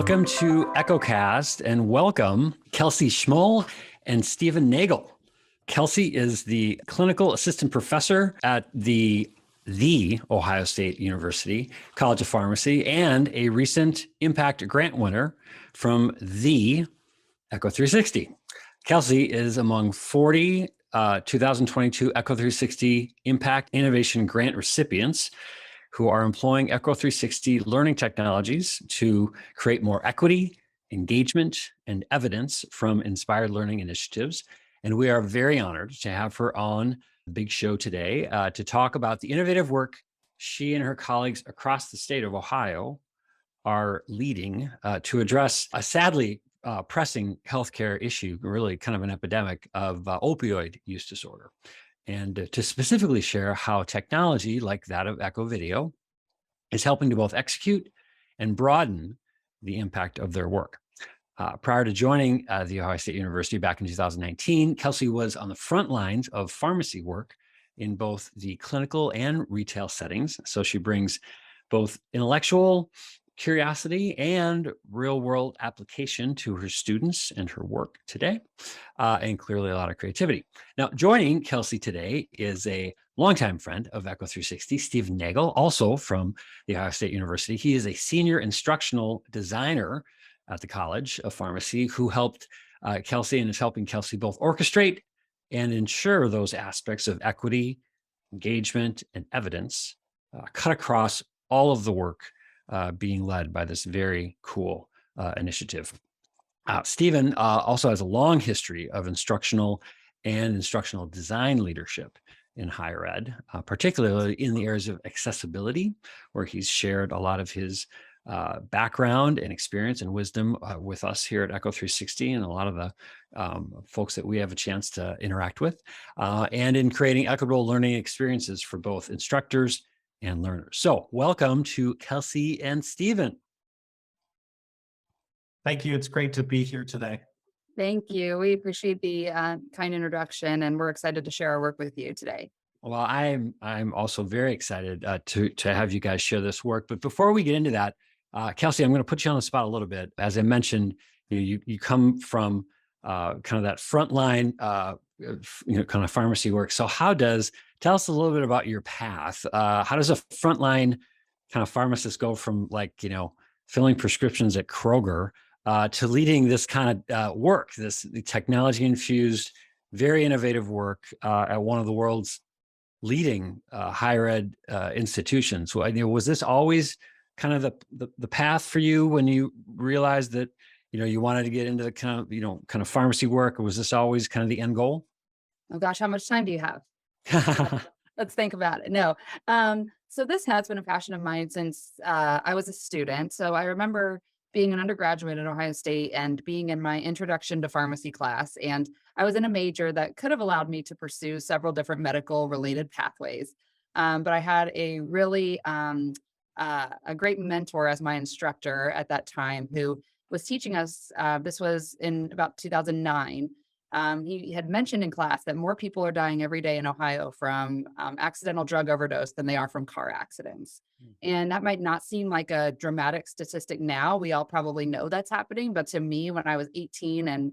Welcome to EchoCast and welcome Kelsey Schmoll and Stephen Nagel. Kelsey is the clinical assistant professor at the Ohio State University College of Pharmacy and a recent impact grant winner from the Echo 360. Kelsey is among 40 2022 Echo 360 Impact Innovation Grant recipients who are employing Echo 360 learning technologies to create more equity, engagement, and evidence from inspired learning initiatives. And we are very honored to have her on the big show today to talk about the innovative work she and her colleagues across the state of Ohio are leading to address a sadly pressing healthcare issue, really kind of an epidemic of opioid use disorder. And to specifically share how technology like that of Echo Video is helping to both execute and broaden the impact of their work. Prior to joining the Ohio State University back in 2019, Kelsey was on the front lines of pharmacy work in both the clinical and retail settings. So she brings both intellectual curiosity and real-world application to her students and her work today, and clearly a lot of creativity. Now, joining Kelsey today is a longtime friend of Echo 360, Stephen Nagel, also from the Ohio State University. He is a senior instructional designer at the College of Pharmacy who helped Kelsey and is helping Kelsey both orchestrate and ensure those aspects of equity, engagement, and evidence cut across all of the work being led by this very cool initiative. Stephen also has a long history of instructional and instructional design leadership in higher ed, particularly in the areas of accessibility, where he's shared a lot of his background and experience and wisdom with us here at Echo 360 and a lot of the folks that we have a chance to interact with, and in creating equitable learning experiences for both instructors and learners. So welcome to Kelsey and Stephen. Thank you. It's great to be here today. Thank you. We appreciate the kind introduction, and we're excited to share our work with you today. Well, I'm also very excited to have you guys share this work. But before we get into that, Kelsey, I'm going to put you on the spot a little bit. As I mentioned, you come from kind of that frontline, kind of pharmacy work. So tell us a little bit about your path. How does a frontline kind of pharmacist go from filling prescriptions at Kroger to leading this kind of work, this technology infused, very innovative work at one of the world's leading higher ed institutions? Was this always kind of the path for you when you realized that you wanted to get into the kind of pharmacy work, or was this always kind of the end goal? Oh gosh, how much time do you have? Let's think about it. No. So this has been a passion of mine since I was a student. So I remember being an undergraduate at Ohio State and being in my introduction to pharmacy class. And I was in a major that could have allowed me to pursue several different medical related pathways. But I had a really a great mentor as my instructor at that time who was teaching us. This was in about 2009. He had mentioned in class that more people are dying every day in Ohio from accidental drug overdose than they are from car accidents. And that might not seem like a dramatic statistic now. We all probably know that's happening. But to me, when I was 18 and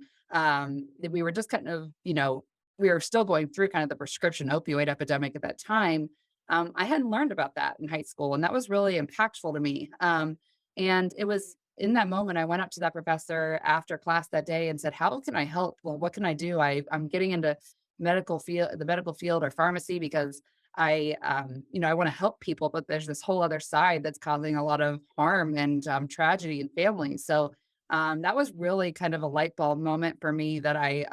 we were just kind of, we were still going through kind of the prescription opioid epidemic at that time, I hadn't learned about that in high school. And that was really impactful to me. And it was in that moment, I went up to that professor after class that day and said, how can I help? Well, what can I do? I'm getting into the medical field or pharmacy because I want to help people, but there's this whole other side that's causing a lot of harm and tragedy in families. So that was really kind of a light bulb moment for me that I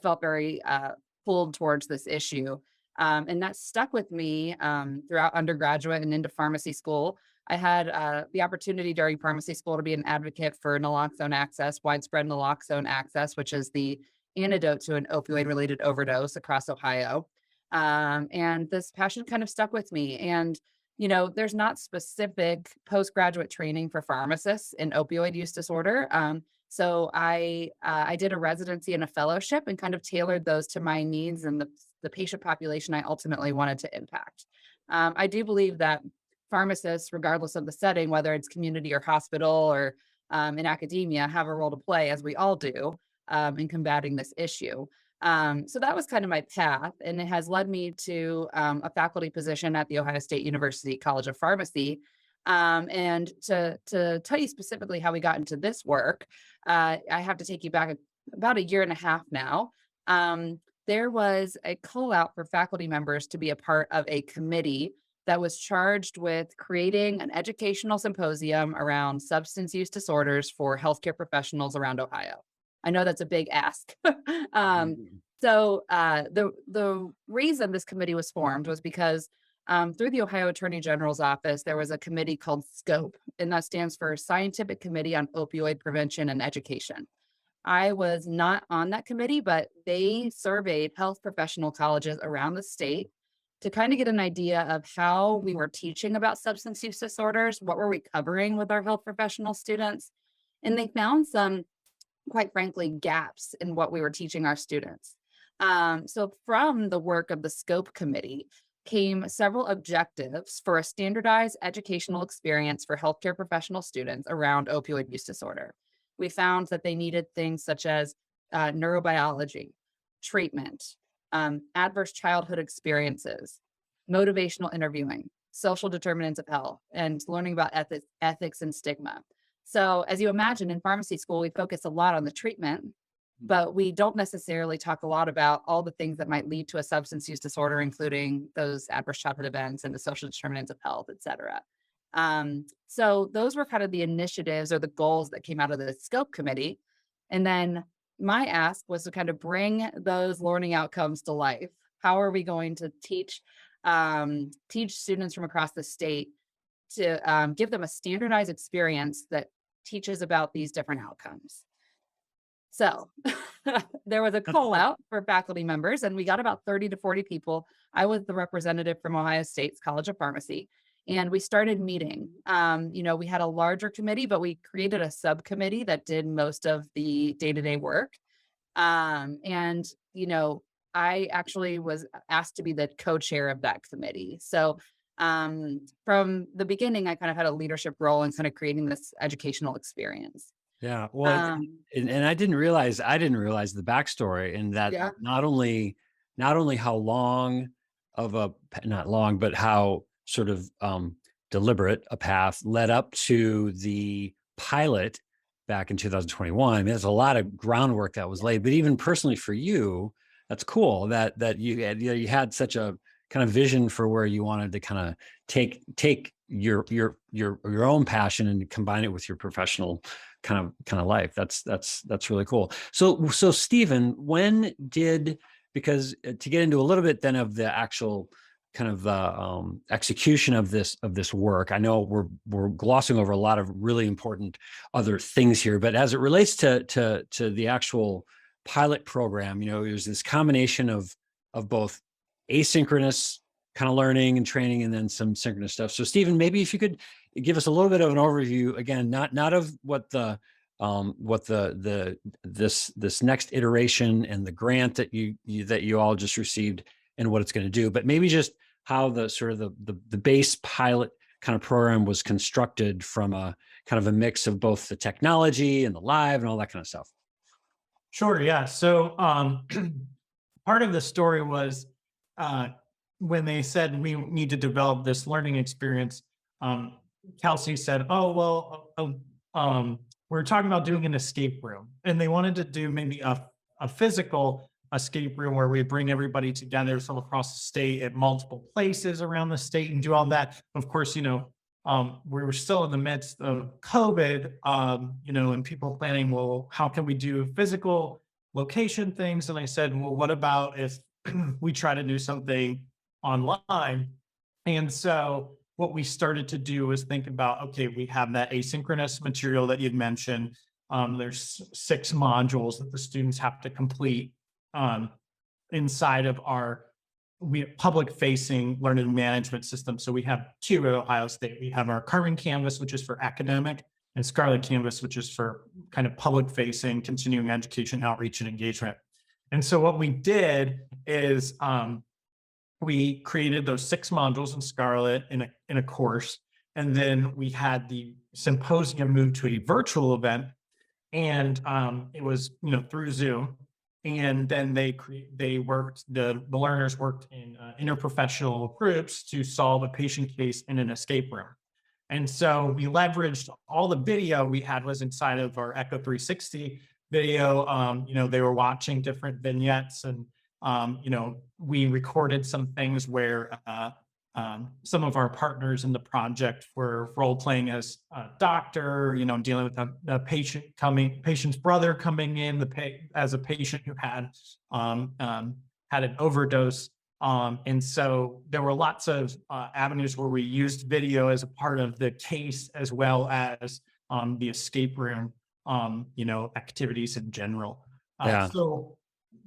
felt very pulled towards this issue. And that stuck with me throughout undergraduate and into pharmacy school. I had the opportunity during pharmacy school to be an advocate for naloxone access, widespread naloxone access, which is the antidote to an opioid-related overdose across Ohio. And this passion kind of stuck with me. And, there's not specific postgraduate training for pharmacists in opioid use disorder. So I did a residency and a fellowship and kind of tailored those to my needs and the patient population I ultimately wanted to impact. I do believe that pharmacists, regardless of the setting, whether it's community or hospital or in academia have a role to play, as we all do, in combating this issue. So that was kind of my path, and it has led me to a faculty position at the Ohio State University College of Pharmacy. And to tell you specifically how we got into this work, I have to take you back about a year and a half now. There was a call out for faculty members to be a part of a committee that was charged with creating an educational symposium around substance use disorders for healthcare professionals around Ohio. I know that's a big ask. The reason this committee was formed was because through the Ohio Attorney General's office, there was a committee called SCOPE, and that stands for Scientific Committee on Opioid Prevention and Education. I was not on that committee, but they surveyed health professional colleges around the state to kind of get an idea of how we were teaching about substance use disorders, what were we covering with our health professional students, and they found some, quite frankly, gaps in what we were teaching our students. So from the work of the SCOPE committee came several objectives for a standardized educational experience for healthcare professional students around opioid use disorder. We found that they needed things such as neurobiology, treatment, adverse childhood experiences, motivational interviewing, social determinants of health, and learning about ethics and stigma. So as you imagine, in pharmacy school, we focus a lot on the treatment, but we don't necessarily talk a lot about all the things that might lead to a substance use disorder, including those adverse childhood events and the social determinants of health, et cetera. So those were kind of the initiatives or the goals that came out of the SCOPE committee. And then my ask was to kind of bring those learning outcomes to life. How are we going to teach students from across the state to give them a standardized experience that teaches about these different outcomes? So there was a call out for faculty members, and we got about 30 to 40 people. I was the representative from Ohio State's College of Pharmacy, and we started meeting. We had a larger committee, but we created a subcommittee that did most of the day-to-day work. I actually was asked to be the co-chair of that committee. So from the beginning, I kind of had a leadership role in kind of creating this educational experience. Yeah. Well, and I didn't realize the backstory, and that Yeah. not only how long of not long, but how sort of deliberate a path led up to the pilot back in 2021. There's a lot of groundwork that was laid, but even personally for you, that's cool that you had such a kind of vision for where you wanted to kind of take your own passion and combine it with your professional kind of life. That's really cool. So Stephen, because to get into a little bit then of the actual kind of the execution of this work, I know we're glossing over a lot of really important other things here, but as it relates to the actual pilot program, there's this combination of both asynchronous kind of learning and training, and then some synchronous stuff. So Stephen, maybe if you could give us a little bit of an overview, again, not of what this next iteration and the grant that you all just received and what it's going to do, but maybe just how the sort of the base pilot kind of program was constructed from a kind of a mix of both the technology and the live and all that kind of stuff. Sure. Yeah. So part of the story was when they said we need to develop this learning experience, Kelsey said, we're talking about doing an escape room, and they wanted to do maybe a physical escape room where we bring everybody together from across the state at multiple places around the state and do all that. Of course, we were still in the midst of COVID, and people planning, well, how can we do physical location things? And I said, well, what about if we try to do something online? And so what we started to do is think about, okay, we have that asynchronous material that you'd mentioned. There's 6 modules that the students have to complete inside of our public-facing learning management system. So we have 2 at Ohio State. We have our Carbon Canvas, which is for academic, and Scarlet Canvas, which is for kind of public-facing, continuing education, outreach, and engagement. And so what we did is we created those 6 modules in Scarlet in a course, And then we had the symposium move to a virtual event, and it was, through Zoom. And then they worked, the learners worked in interprofessional groups to solve a patient case in an escape room. And so we leveraged all the video we had was inside of our Echo 360 video. They were watching different vignettes, and we recorded some things where some of our partners in the project were role playing as a doctor, dealing with a patient's brother coming in as a patient who had an overdose. And so there were lots of avenues where we used video as a part of the case, as well as the escape room, activities in general. Yeah. So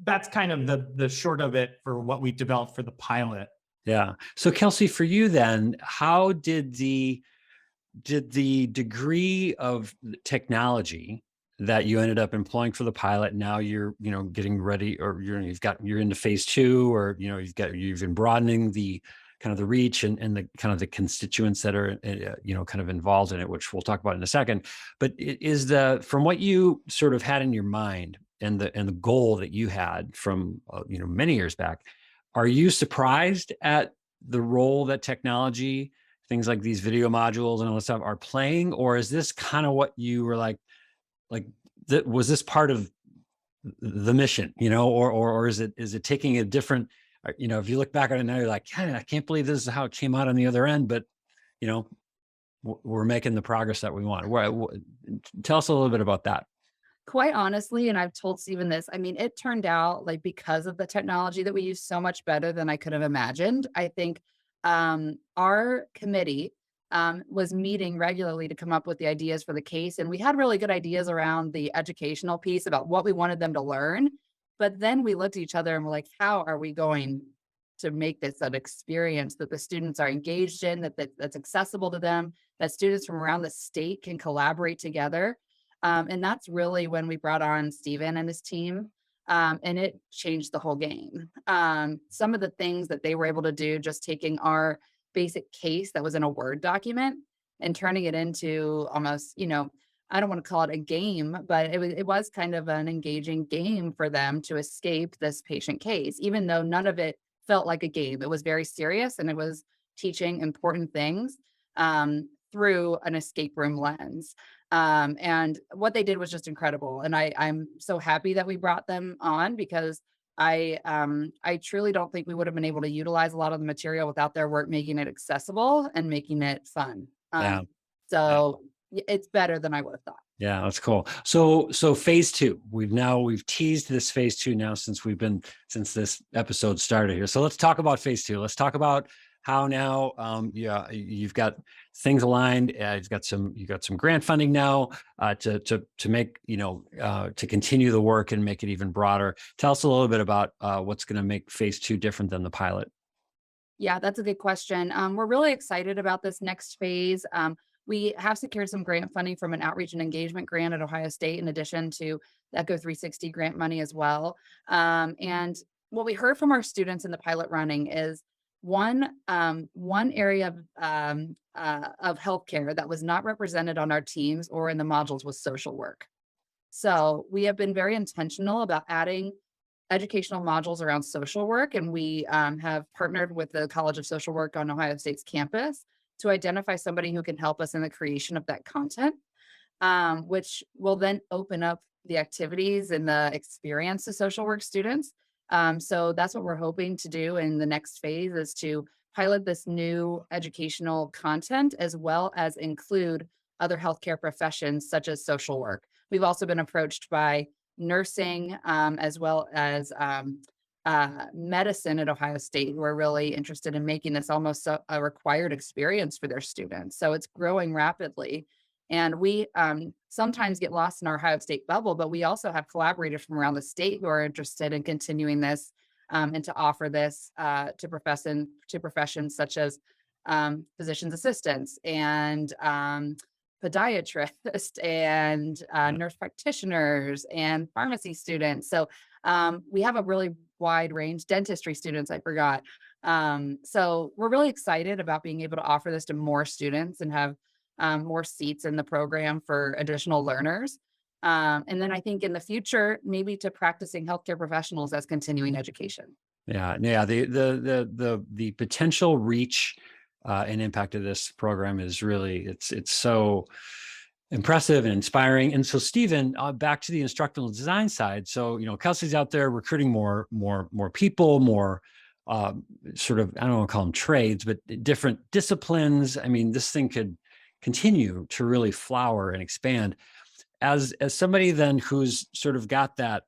that's kind of the short of it for what we developed for the pilot. Yeah. So Kelsey, for you then, how did the degree of technology that you ended up employing for the pilot, now you're, getting ready, or you're into phase 2, or, you've been broadening the kind of the reach and the kind of the constituents that are, kind of involved in it, which we'll talk about in a second. But from what you sort of had in your mind and the goal that you had from, many years back, are you surprised at the role that technology, things like these video modules and all this stuff, are playing? Or is this kind of what you were like, was this part of the mission, or is it taking a different, if you look back on it now, you're like, I can't believe this is how it came out on the other end, but, we're making the progress that we want. Tell us a little bit about that. Quite honestly, and I've told Stephen this, I mean, it turned out, like, because of the technology that we use, so much better than I could have imagined. I think our committee was meeting regularly to come up with the ideas for the case. And we had really good ideas around the educational piece about what we wanted them to learn. But then we looked at each other and we're like, how are we going to make this an experience that the students are engaged in, that's accessible to them, that students from around the state can collaborate together? And that's really when we brought on Stephen and his team. And it changed the whole game. Some of the things that they were able to do, just taking our basic case that was in a Word document and turning it into almost, I don't want to call it a game, but it was kind of an engaging game for them to escape this patient case, even though none of it felt like a game. It was very serious, and it was teaching important things through an escape room lens. And what they did was just incredible. And I'm so happy that we brought them on, because I truly don't think we would have been able to utilize a lot of the material without their work making it accessible and making it fun. Yeah. So it's better than I would have thought. Yeah, that's cool. So phase 2, we've teased this phase 2 now since this episode started here. So let's talk about phase 2. Let's talk about how now, you've got things aligned. You've got some grant funding now to make, to continue the work and make it even broader. Tell us a little bit about what's going to make phase 2 different than the pilot. Yeah, that's a good question. We're really excited about this next phase. We have secured some grant funding from an outreach and engagement grant at Ohio State, in addition to the Echo 360 grant money as well. And what we heard from our students in the pilot running is one area of healthcare that was not represented on our teams or in the modules was social work. So we have been very intentional about adding educational modules around social work, and we have partnered with the College of Social Work on Ohio State's campus to identify somebody who can help us in the creation of that content, which will then open up the activities and the experience to social work students. So that's what we're hoping to do in the next phase, is to pilot this new educational content, as well as include other healthcare professions such as social work. We've also been approached by nursing, as well as medicine at Ohio State, who are really interested in making this almost a required experience for their students. So it's growing rapidly. And we sometimes get lost in our Ohio State bubble, but we also have collaborators from around the state who are interested in continuing this and to offer this to professions such as physician's assistants and podiatrists and nurse practitioners and pharmacy students. So we have a really wide range, dentistry students, I forgot. So we're really excited about being able to offer this to more students and have more seats in the program for additional learners. And then I think in the future, maybe to practicing healthcare professionals as continuing education. Yeah. The potential reach and impact of this program is really it's so impressive and inspiring. And so, Stephen, back to the instructional design side. So, Kelsey's out there recruiting more people, more sort of, I don't want to call them trades, but different disciplines. I mean, this thing could continue to really flower and expand. As somebody then who's sort of got that,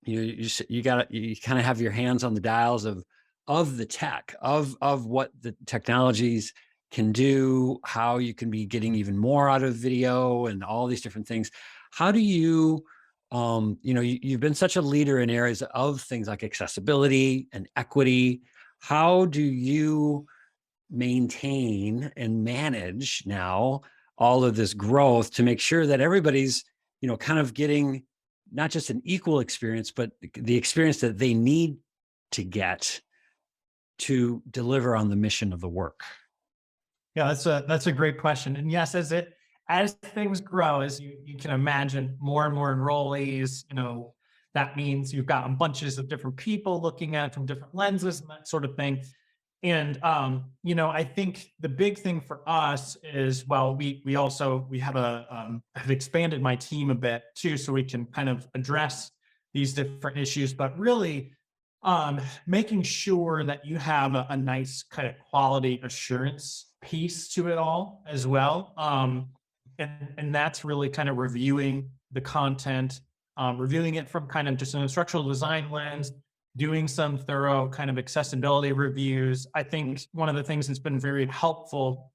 you kind of have your hands on the dials of the tech, of what the technologies can do, how you can be getting even more out of video and all these different things. How do you, you've been such a leader in areas of things like accessibility and equity. How do you maintain and manage now all of this growth to make sure that everybody's, kind of getting not just an equal experience, but the experience that they need to get to deliver on the mission of the work? Yeah, that's a great question. And yes, as things grow, as you can imagine, more and more enrollees, that means you've got bunches of different people looking at it from different lenses and that sort of thing. And I think the big thing for us is, well, we have expanded my team a bit too, so we can kind of address these different issues, but really making sure that you have a nice kind of quality assurance piece to it all as well. And that's really kind of reviewing the content, reviewing it from kind of just an instructional design lens, doing some thorough kind of accessibility reviews. I think one of the things that's been very helpful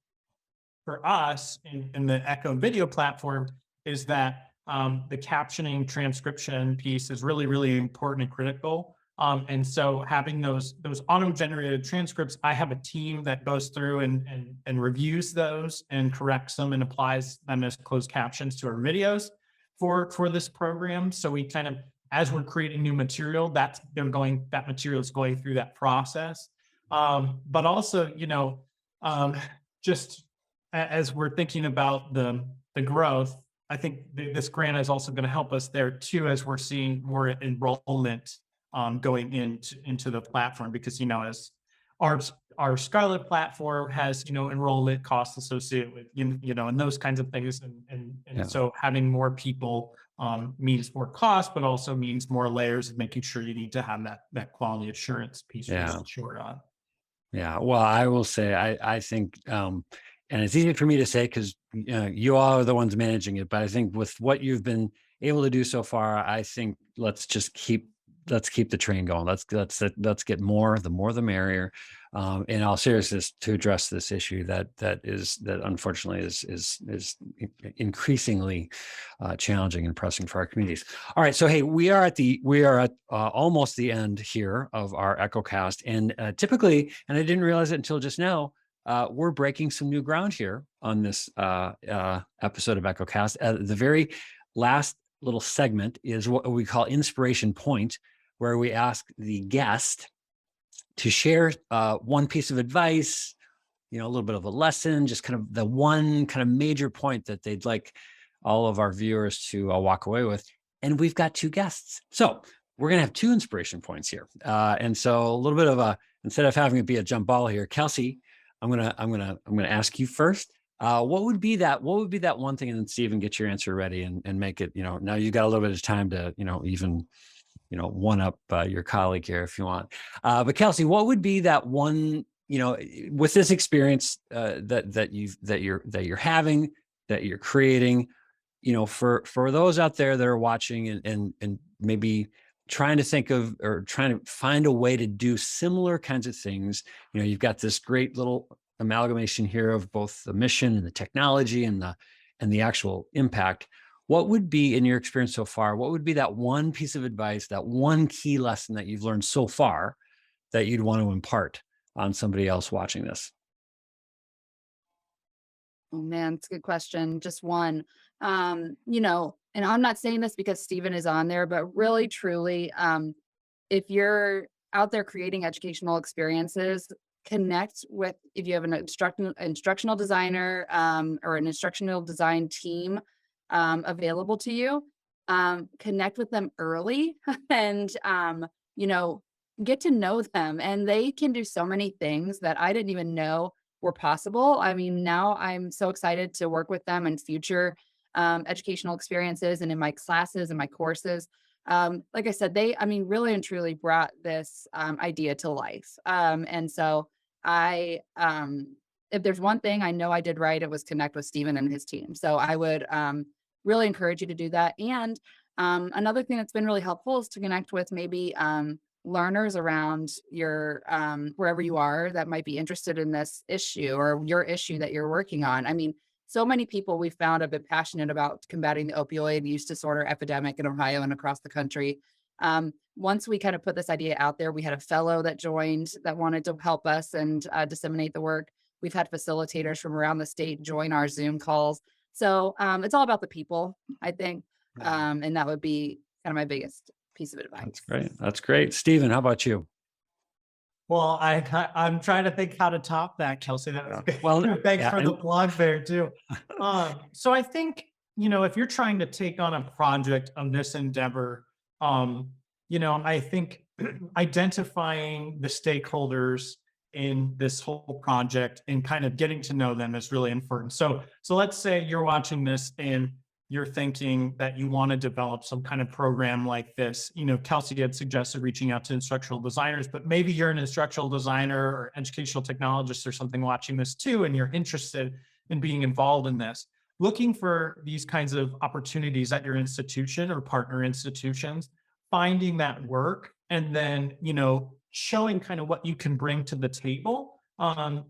for us in the Echo video platform is that the captioning transcription piece is really, really important and critical. And so having those auto-generated transcripts, I have a team that goes through and reviews those and corrects them and applies them as closed captions to our videos for this program. So we kind of, as we're creating new material, that material is going through that process. But also, just as we're thinking about the growth, I think this grant is also going to help us there too, as we're seeing more enrollment going into the platform, because as our Scarlet platform has enrollment costs associated with and those kinds of things, and so having more people means more cost, but also means more layers of making sure you need to have that quality assurance piece short on. Yeah, well, I will say I think and it's easy for me to say because you all are the ones managing it, but I think with what you've been able to do so far, I think let's keep the train going. Let's get more, the more the merrier. In all seriousness, to address this issue that unfortunately is increasingly challenging and pressing for our communities. All right, so hey, we are at almost the end here of our EchoCast, and typically, and I didn't realize it until just now, we're breaking some new ground here on this episode of EchoCast. The very last little segment is what we call Inspiration Point, where we ask the guest to share one piece of advice, a little bit of a lesson, just kind of the one kind of major point that they'd like all of our viewers to walk away with. And we've got two guests, so we're going to have two inspiration points here. And so a little bit of instead of having it be a jump ball here, Kelsey, I'm gonna ask you first. What would be that one thing, and then Stephen, get your answer ready and make it, now you've got a little bit of time to, even, one up your colleague here if you want. But Kelsey, what would be that one, with this experience that you're having, that you're creating, for those out there that are watching and maybe trying to think of or trying to find a way to do similar kinds of things. You've got this great little amalgamation here of both the mission and the technology and the actual impact. What would be, in your experience so far, what would be that one piece of advice, that one key lesson that you've learned so far that you'd want to impart on somebody else watching this? Oh man, it's a good question. Just one. And I'm not saying this because Stephen is on there, but really, truly, if you're out there creating educational experiences, connect with, if you have an instructional designer or an instructional design team available to you, connect with them early and, you know, get to know them. And they can do so many things that I didn't even know were possible. I mean, now I'm so excited to work with them in future educational experiences and in my classes and my courses. Like I said, I mean, really and truly brought this idea to life. And so if there's one thing I know I did right, it was connect with Stephen and his team. So I would really encourage you to do that. And another thing that's been really helpful is to connect with maybe learners around your wherever you are that might be interested in this issue or your issue that you're working on. I mean, so many people we found have been passionate about combating the opioid use disorder epidemic in Ohio and across the country. Once we kind of put this idea out there, we had a fellow that joined that wanted to help us and disseminate the work. We've had facilitators from around the state join our Zoom calls. So it's all about the people, I think. And that would be kind of my biggest piece of advice. That's great. That's great. Stephen, how about you? Well, I'm trying to think how to top that, Kelsey. That was good. Well, Thanks yeah, for the plug there too. So I think, if you're trying to take on a project of this endeavor, I think identifying the stakeholders in this whole project and kind of getting to know them is really important. So let's say you're watching this and you're thinking that you want to develop some kind of program like this. Kelsey had suggested reaching out to instructional designers, but maybe you're an instructional designer or educational technologist or something watching this too, and you're interested in being involved in this. Looking for these kinds of opportunities at your institution or partner institutions, finding that work, and then, showing kind of what you can bring to the table.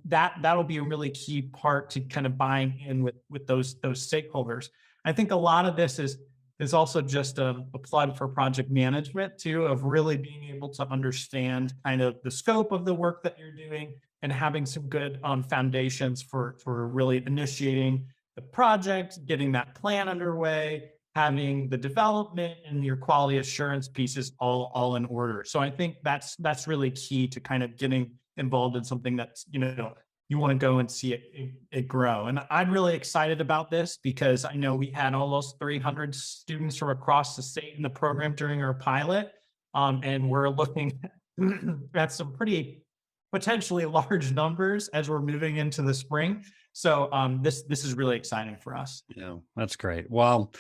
That'll be a really key part to kind of buying in with those stakeholders. I think a lot of this is also just a plug for project management too, of really being able to understand kind of the scope of the work that you're doing and having some good foundations for really initiating the project, getting that plan underway, having the development and your quality assurance pieces all in order. So I think that's really key to kind of getting involved in something that's, you want to go and see it grow. And I'm really excited about this because I know we had almost 300 students from across the state in the program during our pilot. And we're looking at some pretty potentially large numbers as we're moving into the spring. So this is really exciting for us. Yeah, that's great. Well,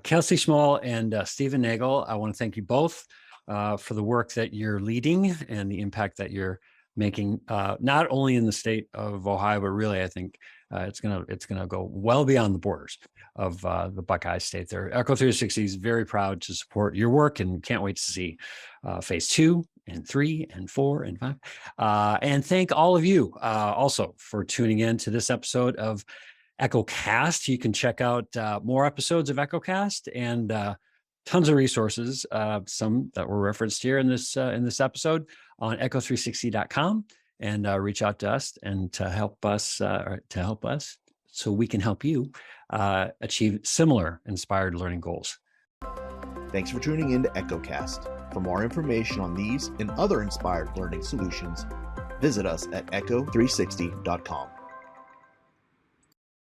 Kelsey Schmoll and Stephen Nagel, I want to thank you both for the work that you're leading and the impact that you're making, not only in the state of Ohio, but really, I think it's gonna go well beyond the borders of the Buckeye State. There, Echo 360 is very proud to support your work and can't wait to see phase 2 and 3 and 4 and 5. And thank all of you also for tuning in to this episode of EchoCast. You can check out more episodes of EchoCast and tons of resources, some that were referenced here in this episode on echo360.com, and reach out to us and to help us so we can help you achieve similar inspired learning goals. Thanks for tuning in to EchoCast. For more information on these and other inspired learning solutions, visit us at echo360.com.